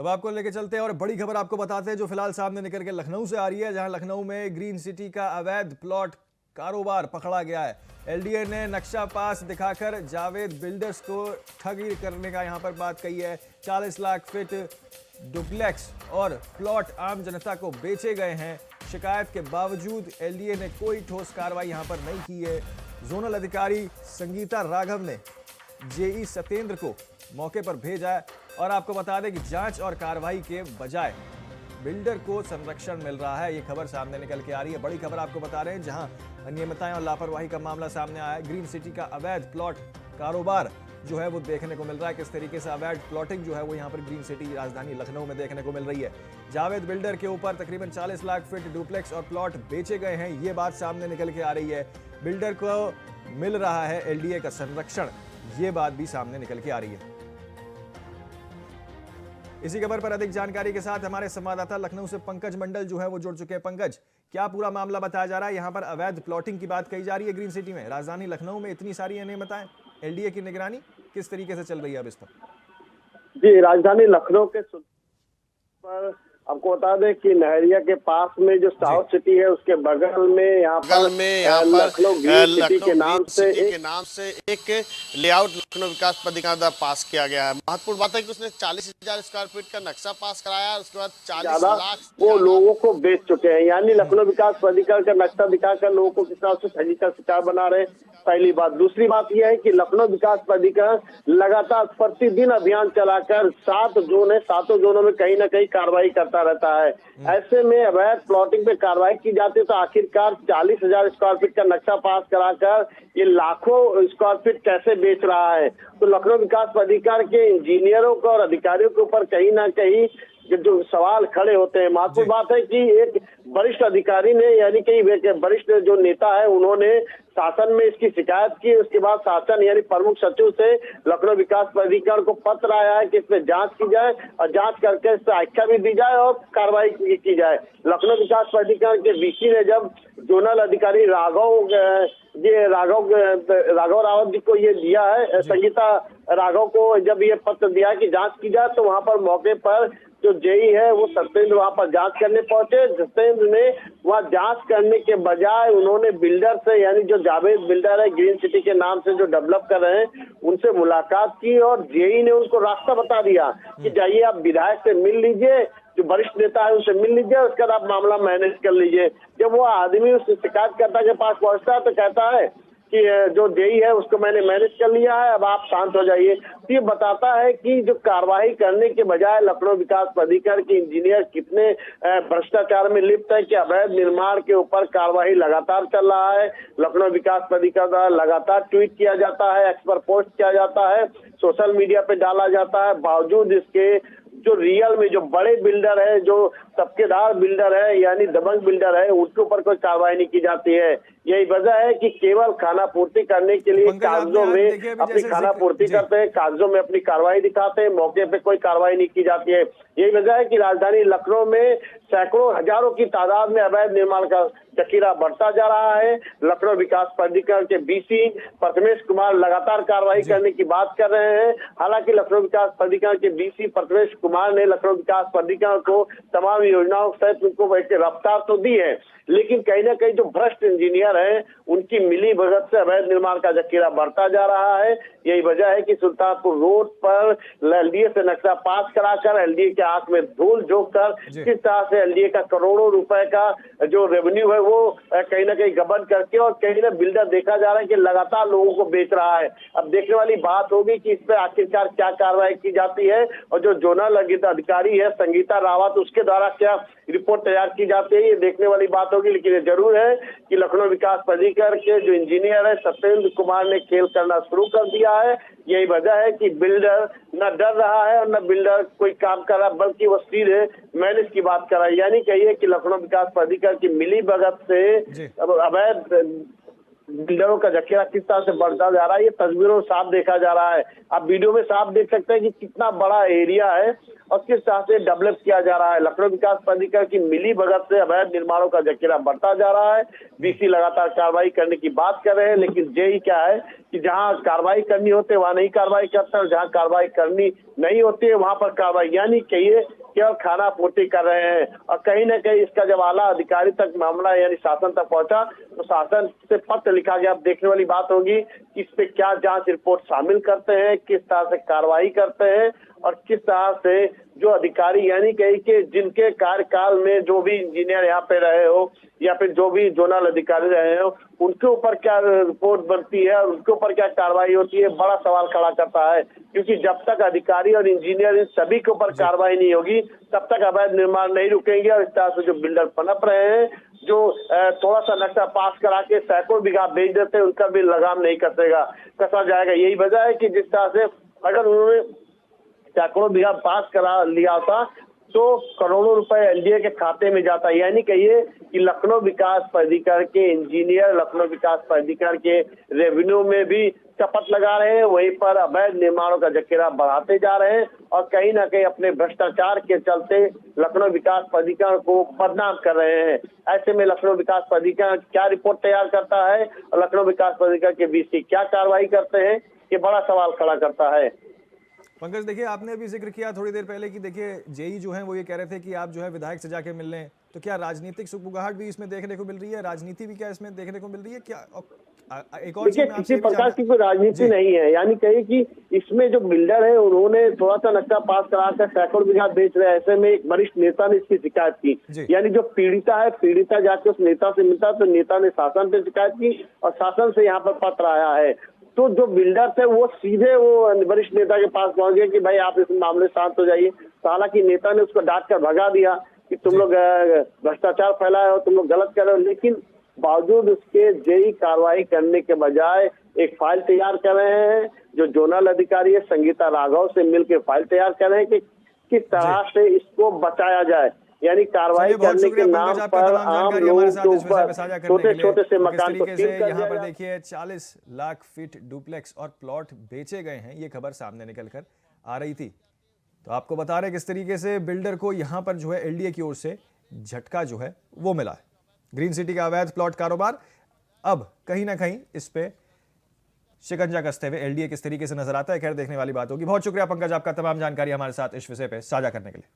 तब आपको लेके चलते हैं और बड़ी खबर आपको बताते हैं जो फिलहाल सामने निकल के लखनऊ से आ रही है, जहां लखनऊ में ग्रीन सिटी का अवैध प्लॉट कारोबार पकड़ा गया है। एलडीए ने नक्शा पास दिखाकर जावेद बिल्डर्स को ठगी करने का यहां पर बात कही है। 40 लाख फीट डुप्लेक्स और प्लॉट आम जनता को बेचे गए हैं। शिकायत के बावजूद एलडीए ने कोई ठोस कार्रवाई यहां पर नहीं की है। जोनल अधिकारी संगीता राघव ने जेई सत्येंद्र को मौके पर भेजा है और आपको बता दें कि जांच और कार्रवाई के बजाय बिल्डर को संरक्षण मिल रहा है। ये खबर सामने निकल के आ रही है। बड़ी खबर आपको बता रहे हैं, जहां अनियमितताएं और लापरवाही का मामला सामने आया है। ग्रीन सिटी का अवैध प्लॉट कारोबार जो है वो देखने को मिल रहा है। किस तरीके से अवैध प्लॉटिंग जो है वो यहाँ पर ग्रीन सिटी राजधानी लखनऊ में देखने को मिल रही है। जावेद बिल्डर के ऊपर तकरीबन 40 लाख फीट डुप्लेक्स और प्लॉट बेचे गए हैं, ये बात सामने निकल के आ रही है। बिल्डर को मिल रहा है एलडीए का संरक्षण, ये बात भी सामने निकल के आ रही है। इसी खबर पर अधिक जानकारी के साथ हमारे संवाददाता लखनऊ से पंकज मंडल जो है वो जुड़ चुके हैं। पंकज, क्या पूरा मामला बताया जा रहा है? यहाँ पर अवैध प्लॉटिंग की बात कही जा रही है ग्रीन सिटी में, राजधानी लखनऊ में इतनी सारी अनियमितताएं, एलडीए की निगरानी किस तरीके से चल रही है अब इस पर? जी, राजधानी लखनऊ के पर आपको बता दें कि नहरिया के पास में जो साउथ सिटी है उसके बगल में यहाँ पर लखनऊ ग्रीन सिटी के नाम से एक लेआउट लखनऊ विकास प्राधिकरण द्वारा पास किया गया है। महत्वपूर्ण बात है कि उसने 40,000 स्क्वायर फीट का नक्शा पास कराया, उसके बाद 40 लाख वो लोगों को बेच चुके हैं। यानी लखनऊ विकास प्राधिकरण का नक्शा दिखाकर लोगों को किस तरह से ठगी का शिकार बना रहे हैं, पहली बात। दूसरी बात यह है कि लखनऊ विकास प्राधिकरण लगातार प्रतिदिन अभियान चलाकर 7 जोन है, 7 जोनों में कहीं ना कहीं कार्रवाई करता रहता है। ऐसे में अवैध प्लॉटिंग पे कार्रवाई की जाती है तो आखिरकार 40,000 स्क्वायर फीट का नक्शा पास कराकर ये लाखों स्क्वायर फीट कैसे बेच रहा है? तो लखनऊ विकास प्राधिकरण के इंजीनियरों को और अधिकारियों के ऊपर कहीं ना कहीं जो सवाल खड़े होते हैं। महत्वपूर्ण बात है कि एक वरिष्ठ अधिकारी ने, यानी कि वरिष्ठ जो नेता है, उन्होंने शासन में इसकी शिकायत की। उसके बाद शासन यानी प्रमुख सचिव से लखनऊ विकास प्राधिकरण को पत्र आया है कि इस पर जांच की जाए और जांच करके इस पर आख्या भी दी जाए और कार्रवाई की जाए। लखनऊ विकास प्राधिकरण के वीसी ने जब जोनल अधिकारी राघव रावत जी को ये दिया है, संगीता राघव को जब ये पत्र दिया कि जांच की जाए, तो वहां पर मौके पर जो जेई है वो सत्येंद्र वहां पर जांच करने पहुंचे। सत्येंद्र ने वहां जांच करने के बजाय उन्होंने बिल्डर से, यानी जो जावेद बिल्डर है ग्रीन सिटी के नाम से जो डेवलप कर रहे हैं, उनसे मुलाकात की और जेई ने उनको रास्ता बता दिया कि जाइए आप विधायक से मिल लीजिए, जो वरिष्ठ नेता है उनसे मिल लीजिए, उसके बाद आप मामला मैनेज कर लीजिए। जब वो आदमी उस शिकायतकर्ता के पास पहुंचता है तो कहता है कि जो जेई है उसको मैंने मैनेज कर लिया है, अब आप शांत हो जाइए। तो ये बताता है कि जो कार्रवाई करने के बजाय लखनऊ विकास प्राधिकरण के इंजीनियर कितने भ्रष्टाचार में लिप्त है कि अवैध निर्माण के ऊपर कार्रवाई लगातार चल रहा है। लखनऊ विकास प्राधिकरण द्वारा लगातार ट्वीट किया जाता है, एक्स पर पोस्ट किया जाता है, सोशल मीडिया पे डाला जाता है, बावजूद इसके जो रियल में जो बड़े बिल्डर है, जो तबकेदार बिल्डर है, यानी दबंग बिल्डर है, उसके ऊपर कोई कार्रवाई नहीं की जाती है। यही वजह है कि केवल खाना पूर्ति करने के लिए कागजों में अपनी खाना पूर्ति करते हैं, कागजों में अपनी कार्रवाई दिखाते हैं, मौके पे कोई कार्रवाई नहीं की जाती है। यही वजह है कि राजधानी लखनऊ में सैकड़ों हजारों की तादाद में अवैध निर्माण का चकीरा बढ़ता जा रहा है। लखनऊ विकास प्राधिकरण के बीसी प्रथमेश कुमार लगातार कार्रवाई करने की बात कर रहे हैं। हालांकि लखनऊ विकास प्राधिकरण के बीसी प्रथमेश कुमार ने लखनऊ विकास प्राधिकरण को तमाम योजनाओं सहित उनको रफ्तार तो दी है, लेकिन कहीं ना कहीं जो भ्रष्ट इंजीनियर हैं उनकी मिली भगत से अवैध निर्माण का जखीरा बढ़ता जा रहा है। यही वजह है कि सुल्तानपुर रोड पर एलडीए से नक्शा पास कराकर एलडीए के आंख में धूल झोंककर किस तरह से एलडीए का करोड़ों रुपए का जो रेवेन्यू है वो कहीं ना कहीं गबन करके और कहीं ना बिल्डर देखा जा रहा है कि लगातार लोगों को बेच रहा है। अब देखने वाली बात होगी कि इस पर आखिरकार क्या कार्रवाई की जाती है और जो जोनल अधिकारी है संगीता रावत, उसके द्वारा क्या रिपोर्ट तैयार की जाती है, ये देखने वाली बात होगी। लेकिन ये जरूर है कि लखनऊ विकास प्राधिकरण के जो इंजीनियर है सत्येंद्र कुमार ने खेल करना शुरू कर दिया है। यही वजह है कि बिल्डर न डर रहा है और न बिल्डर कोई काम कर रहा, बल्कि वो सीधे मैनेज की बात कर रहा है। यानी कहिए कि लखनऊ विकास प्राधिकरण की मिली भगत से अवैध बिल्डरों का जखीरा किस तरह से बढ़ता जा रहा है, ये तस्वीरों में साफ देखा जा रहा है। आप वीडियो में साफ देख सकते हैं कि कितना बड़ा एरिया है और किस तरह से डेवलप किया जा रहा है। लखनऊ विकास प्राधिकरण की मिली भगत से अवैध निर्माणों का जखीरा बढ़ता जा रहा है। बीसी लगातार कार्रवाई करने की बात कर रहे हैं, लेकिन जेई क्या है कि जहां कार्रवाई करनी होती है वहां नहीं कार्रवाई करता है, जहां कार्रवाई करनी नहीं होती है वहां पर कार्रवाई, यानी कहिए केवल खाना पूर्ति कर रहे हैं। और कहीं ना कहीं इसका जब आला अधिकारी तक मामला यानी शासन तक पहुंचा तो शासन से पत्र लिखा गया। अब देखने वाली बात होगी कि इस पे क्या जांच रिपोर्ट शामिल करते हैं, किस तरह से कार्रवाई करते हैं और किस तरह से जो अधिकारी यानी कहीं के जिनके कार्यकाल में जो भी इंजीनियर यहाँ पे रहे हो या फिर जो भी जोनल अधिकारी रहे हो उनके ऊपर क्या रिपोर्ट बनती है और उनके ऊपर क्या कार्रवाई होती है, बड़ा सवाल खड़ा करता है। क्योंकि जब तक अधिकारी और इंजीनियर इन सभी के ऊपर कार्रवाई नहीं होगी तब तक अवैध निर्माण नहीं रुकेंगे। और इस तरह से जो बिल्डर पनप रहे हैं, जो थोड़ा सा नक्शा पास करा के सैकड़ों बीघा बेच देते हैं, उनका भी लगाम नहीं कसा जाएगा। यही वजह है कि जिस तरह से अगर उन्होंने सैकड़ों बीघा पास करा लिया था तो करोड़ों रुपए एलडीए के खाते में जाता है। यानी कहिए कि लखनऊ विकास प्राधिकरण के इंजीनियर लखनऊ विकास प्राधिकरण के रेवेन्यू में भी शपथ लगा रहे हैं, वहीं पर अवैध निर्माणों का जखीरा बढ़ाते जा रहे हैं और कहीं ना कहीं अपने भ्रष्टाचार के चलते लखनऊ विकास प्राधिकरण को बदनाम कर रहे हैं। ऐसे में लखनऊ विकास प्राधिकरण क्या रिपोर्ट तैयार करता है और लखनऊ विकास प्राधिकरण के बीसी क्या कार्रवाई करते हैं, ये बड़ा सवाल खड़ा करता है। पंकज, देखिए आपने अभी जिक्र किया थोड़ी देर पहले कि देखिए जेई जो है वो ये कह रहे थे कि आप जो है विधायक से जाके मिल लें, तो क्या राजनीतिक सुगबुगाहट भी इसमें देखने को मिल रही है? राजनीति भी क्या इसमें देखने को मिल रही है? क्या एक और देखिए किसी प्रकार की कोई राजनीति नहीं है। यानी कहीं कि इसमें जो बिल्डर है उन्होंने थोड़ा सा नक्शा पास कराकर सैकड़ों बीघा बेच रहे हैं। ऐसे में एक वरिष्ठ नेता ने इसकी शिकायत की, यानी जो पीड़िता है पीड़िता जाके उस नेता से मिलता तो नेता ने शासन पे शिकायत की और शासन से यहाँ पर पत्र आया है। तो जो बिल्डर थे वो सीधे वो वरिष्ठ नेता के पास पहुंच गए कि भाई आप इस मामले शांत हो जाइए। हालांकि नेता ने उसको डांट कर भगा दिया कि तुम लोग भ्रष्टाचार फैलाए हो, तुम लोग गलत कर रहे हो। लेकिन बावजूद उसके जेई कार्रवाई करने के बजाय एक फाइल तैयार कर रहे हैं। जो जोनल अधिकारी है संगीता राघव से मिलकर फाइल तैयार कर रहे हैं कि किस तरह से इसको बचाया जाए, यानी कार्रवाई करने के नाम पर आम लोगों के ऊपर छोटे छोटे से मकान को सील कर यहाँ पर देखिए 40 लाख फीट डुप्लेक्स और प्लॉट बेचे गए हैं, ये खबर सामने निकल कर आ रही थी। तो आपको बता रहे किस तरीके से बिल्डर को यहाँ पर जो है एलडीए की ओर से झटका जो है वो मिला है। ग्रीन सिटी का अवैध प्लॉट कारोबार अब कहीं ना कहीं इस पे शिकंजा कसते हुए एलडीए किस तरीके से नजर आता है, खैर देखने वाली बात होगी। बहुत शुक्रिया पंकज आपका तमाम जानकारी हमारे साथ इस विषय पे साझा करने के लिए।